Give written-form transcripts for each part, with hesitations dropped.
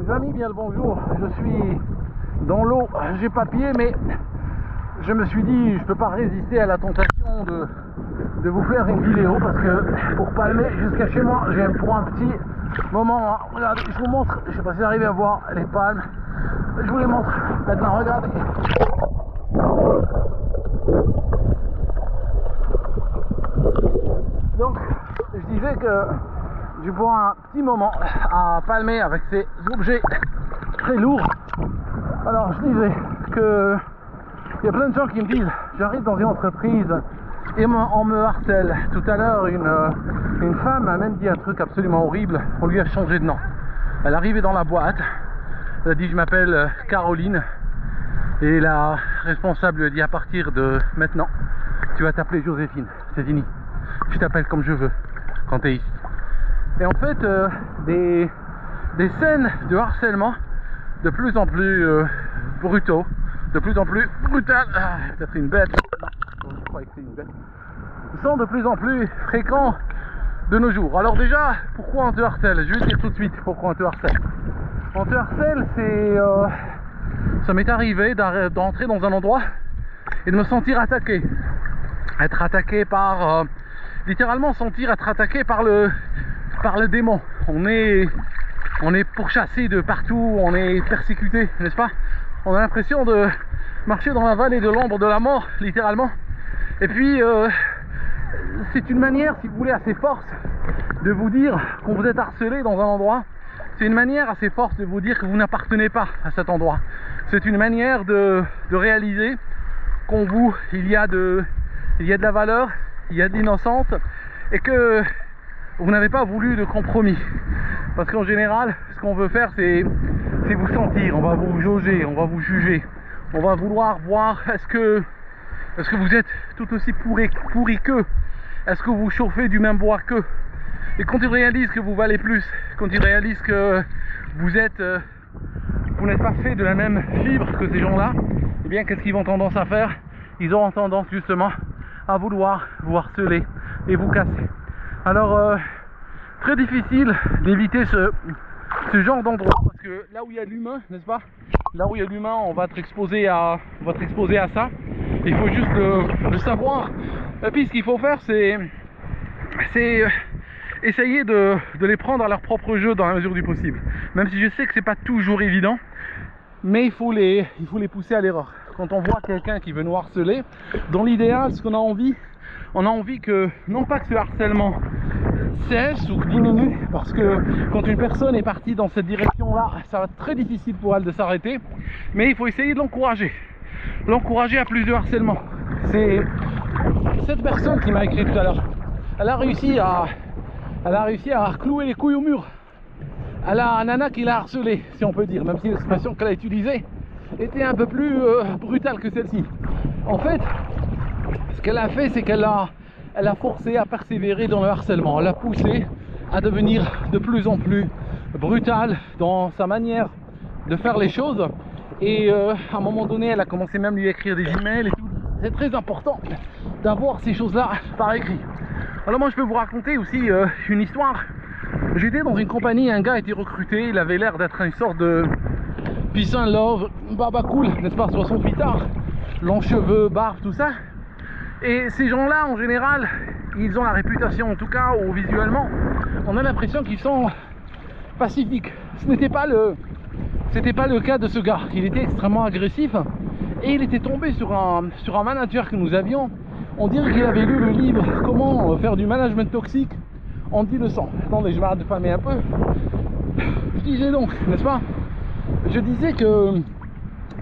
Les amis, bien le bonjour. Je suis dans l'eau, j'ai pas pied, mais je me suis dit, je peux pas résister à la tentation de vous faire une vidéo parce que pour palmer jusqu'à chez moi, j'ai pour un petit moment. Regardez, je vous montre, je sais pas si vous arrivez à voir les palmes. Je vous les montre maintenant, regardez. Donc, je disais que j'ai pour un petit moment à palmer avec ces objets très lourds. Alors, je disais que il y a plein de gens qui me disent, j'arrive dans une entreprise et on me harcèle. Tout à l'heure, une femme m'a même dit un truc absolument horrible. On lui a changé de nom. Elle est arrivée dans la boîte. Elle a dit, je m'appelle Caroline. Et la responsable lui a dit, à partir de maintenant, tu vas t'appeler Joséphine. C'est fini. Je t'appelle comme je veux quand tu es ici. Et en fait, des scènes de harcèlement de plus en plus brutaux, de plus en plus brutales, peut-être une bête, je crois que c'est une bête, sont de plus en plus fréquents de nos jours. Alors déjà, pourquoi on te harcèle? Je vais te dire tout de suite pourquoi on te harcèle. On te harcèle, c'est... ça m'est arrivé d'entrer dans un endroit et de me sentir attaqué. Être attaqué par... littéralement sentir être attaqué par le démon. On est pourchassé de partout, on est persécuté, n'est-ce pas? On a l'impression de marcher dans la vallée de l'ombre de la mort, littéralement. Et puis, c'est une manière, si vous voulez, assez forte de vous dire qu'on vous êtes harcelé dans un endroit. C'est une manière assez forte de vous dire que vous n'appartenez pas à cet endroit. C'est une manière de réaliser qu'en vous, il y a de la valeur, il y a de l'innocence et que vous n'avez pas voulu de compromis. Parce qu'en général, ce qu'on veut faire, c'est vous sentir, on va vous jauger, on va vous juger, on va vouloir voir est-ce que vous êtes tout aussi pourri qu'eux, est-ce que vous chauffez du même bois qu'eux. Et quand ils réalisent que vous valez plus, quand ils réalisent que vous n'êtes pas fait de la même fibre que ces gens-là, eh bien qu'est-ce qu'ils vont tendance à faire? Ils auront tendance justement à vouloir vous harceler et vous casser. Alors très difficile d'éviter ce genre d'endroit parce que là où il y a l'humain, n'est-ce pas, là où il y a l'humain, on va être exposé à ça. Il faut juste le savoir. Et puis ce qu'il faut faire, c'est essayer de les prendre à leur propre jeu dans la mesure du possible. Même si je sais que c'est pas toujours évident, mais il faut les pousser à l'erreur. Quand on voit quelqu'un qui veut nous harceler, dans l'idéal, ce qu'on a envie, on a envie que, non pas que ce harcèlement cesse ou diminue, parce que quand une personne est partie dans cette direction-là, ça va être très difficile pour elle de s'arrêter, mais il faut essayer de l'encourager à plus de harcèlement. C'est cette personne qui m'a écrit tout à l'heure. Elle a réussi à clouer les couilles au mur. Elle a un nana qui l'a harcelé, si on peut dire, même si l'expression qu'elle a utilisée était un peu plus brutale que celle-ci. En fait, ce qu'elle a fait, c'est qu'elle a forcé à persévérer dans le harcèlement. Elle a poussé à devenir de plus en plus brutale dans sa manière de faire les choses. Et à un moment donné, elle a commencé même à lui écrire des emails et tout. C'est très important d'avoir ces choses-là par écrit. Alors moi, je peux vous raconter aussi une histoire. J'étais dans une compagnie, un gars a été recruté, il avait l'air d'être une sorte de peace and love, baba cool, n'est-ce pas, 68 ans, longs cheveux, barbe, tout ça. Et ces gens-là, en général, ils ont la réputation, en tout cas, ou visuellement, on a l'impression qu'ils sont pacifiques. Ce n'était pas le cas de ce gars. Il était extrêmement agressif et il était tombé sur un manager que nous avions. On dirait qu'il avait lu le livre Comment faire du management toxique en 10 leçons. Attendez, je m'arrête de palmer un peu. Je disais donc, n'est-ce pas? Je disais que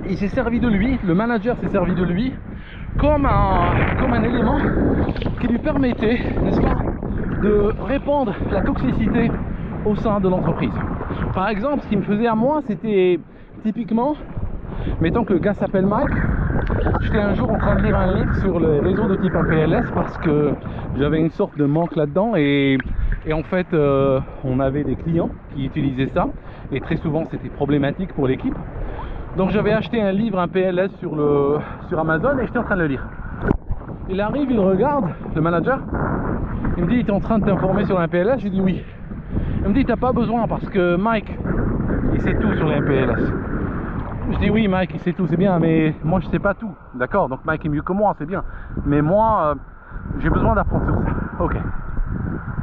il s'est servi de lui, le manager s'est servi de lui comme un élément qui lui permettait, n'est-ce pas, de répandre la toxicité au sein de l'entreprise. Par exemple, ce qui me faisait à moi, c'était typiquement, mettons que le gars s'appelle Mike, j'étais un jour en train de lire un livre sur les réseaux de type APLS parce que j'avais une sorte de manque là-dedans et en fait on avait des clients qui utilisaient ça et très souvent c'était problématique pour l'équipe. Donc j'avais acheté un livre, un PLS sur Amazon et j'étais en train de le lire. Il arrive, il regarde, le manager, il me dit, tu es en train de t'informer sur un PLS? Je lui dis oui. Il me dit, t'as pas besoin parce que Mike, il sait tout sur les MPLS. Je dis oui, Mike il sait tout, c'est bien, mais moi je sais pas tout, d'accord? Donc Mike est mieux que moi, c'est bien, mais moi j'ai besoin d'apprendre sur ça. Ok.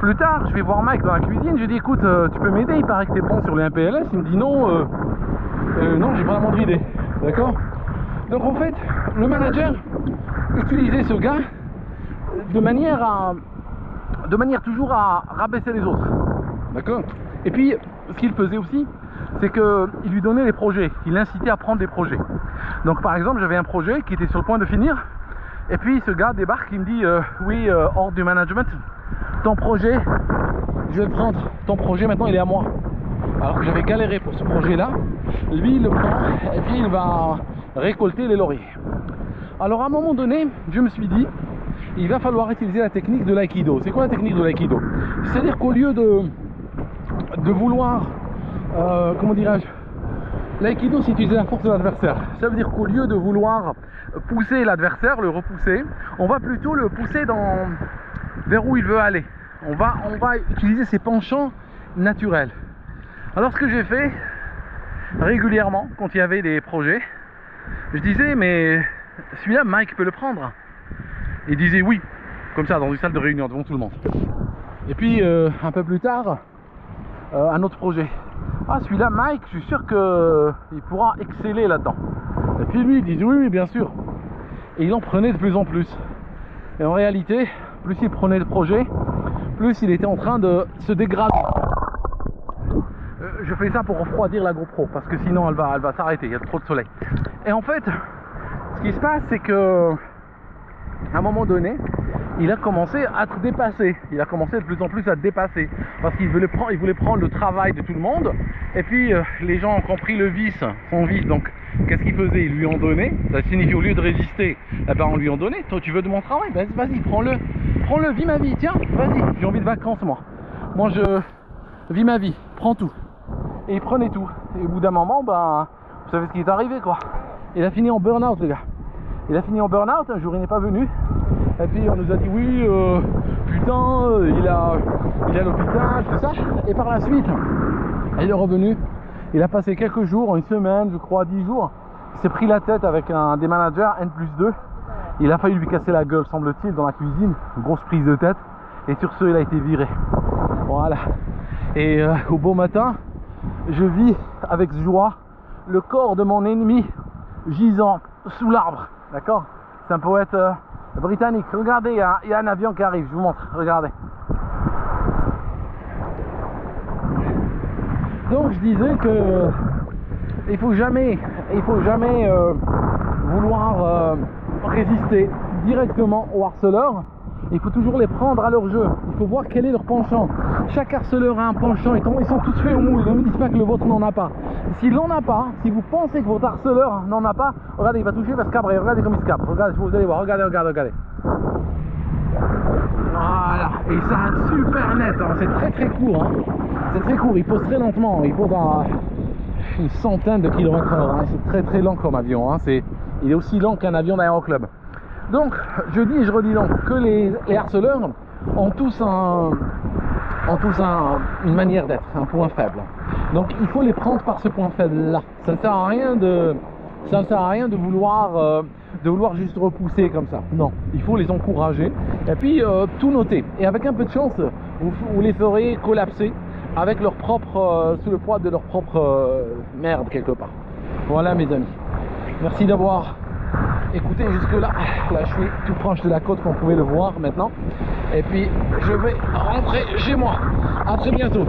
Plus tard, je vais voir Mike dans la cuisine, je lui dis écoute, tu peux m'aider, il paraît que t'es bon sur les MPLS. Il me dit non, non, j'ai pas la moindre idée, d'accord? Donc en fait, le manager utilisait ce gars de manière toujours à rabaisser les autres, d'accord? Et puis, ce qu'il faisait aussi, c'est qu'il lui donnait les projets, il l'incitait à prendre des projets. Donc par exemple, j'avais un projet qui était sur le point de finir, et puis ce gars débarque, il me dit oui, hors du management, ton projet, je vais le prendre, ton projet maintenant il est à moi. Alors que j'avais galéré pour ce projet là, lui il le prend et puis il va récolter les lauriers. Alors à un moment donné, je me suis dit, il va falloir utiliser la technique de l'aïkido. C'est quoi la technique de l'aïkido? C'est-à-dire qu'au lieu de vouloir, comment dirais-je, l'aïkido c'est utiliser la force de l'adversaire. Ça veut dire qu'au lieu de vouloir pousser l'adversaire, le repousser, on va plutôt le pousser vers où il veut aller. On va utiliser ses penchants naturels. Alors ce que j'ai fait régulièrement quand il y avait des projets, je disais mais celui-là Mike peut le prendre. Il disait oui, comme ça dans une salle de réunion devant tout le monde. Et puis un peu plus tard, un autre projet. Ah celui-là Mike, je suis sûr qu'il pourra exceller là-dedans. Et puis lui il disait oui, oui bien sûr. Et il en prenait de plus en plus. Et en réalité, plus il prenait le projet, plus il était en train de se dégrader. Je fais ça pour refroidir la GoPro parce que sinon elle va s'arrêter, il y a trop de soleil. Et en fait, ce qui se passe c'est que à un moment donné, il a commencé à être dépassé. Il a commencé de plus en plus à dépasser parce qu'il voulait prendre le travail de tout le monde. Et puis les gens ont compris le vice, son vice. Donc qu'est-ce qu'il faisait? Ils lui ont donné. Ça signifie au lieu de résister, eh ben, on lui en donnait. Toi tu veux de mon travail? Vas-y, prends-le, vis ma vie. Tiens, vas-y, j'ai envie de vacances moi. Moi je vis ma vie, prends tout. Et il prenait tout. Et au bout d'un moment, ben, vous savez ce qui est arrivé quoi. Il a fini en burn-out le gars. Il a fini en burn-out, un jour il n'est pas venu. Et puis on nous a dit oui, putain, il est à l'hôpital, tout ça. Et par la suite, il est revenu. Il a passé quelques jours, une semaine, je crois, 10 jours. Il s'est pris la tête avec un des managers N+2. Il a failli lui casser la gueule, semble-t-il, dans la cuisine. Une grosse prise de tête. Et sur ce, il a été viré. Voilà. Et au beau matin, je vis avec joie le corps de mon ennemi gisant sous l'arbre. D'accord? C'est un poète britannique. Regardez, il y a un avion qui arrive, je vous montre, regardez. Donc je disais que il faut jamais vouloir résister directement aux harceleurs. Il faut toujours les prendre à leur jeu. Il faut voir quel est leur penchant. Chaque harceleur a un penchant. Ils sont tous faits au moule. Ne me dites pas que le vôtre n'en a pas. S'il n'en a pas, si vous pensez que votre harceleur n'en a pas, regardez, il va toucher, il va se cabrer. Regardez comme il se cabre. Regardez, vous allez voir. Regardez. Voilà. Et ça a super net. Hein. C'est très court. Hein. C'est très court. Il pose très lentement. Il pose à une centaine de kilomètres heure. Hein. C'est très lent comme avion. Hein. Il est aussi lent qu'un avion d'aéroclub. Donc, je dis et je redis donc que les harceleurs ont tous une manière d'être, un point faible. Donc, il faut les prendre par ce point faible-là. Ça ne sert à rien de vouloir juste repousser comme ça. Non, il faut les encourager et puis tout noter. Et avec un peu de chance, vous les ferez collapser avec sous le poids de leur propre merde quelque part. Voilà mes amis. Merci d'avoir écoutez jusque là. Là je suis tout proche de la côte comme vous pouvez le voir maintenant. Et puis je vais rentrer chez moi. À très bientôt.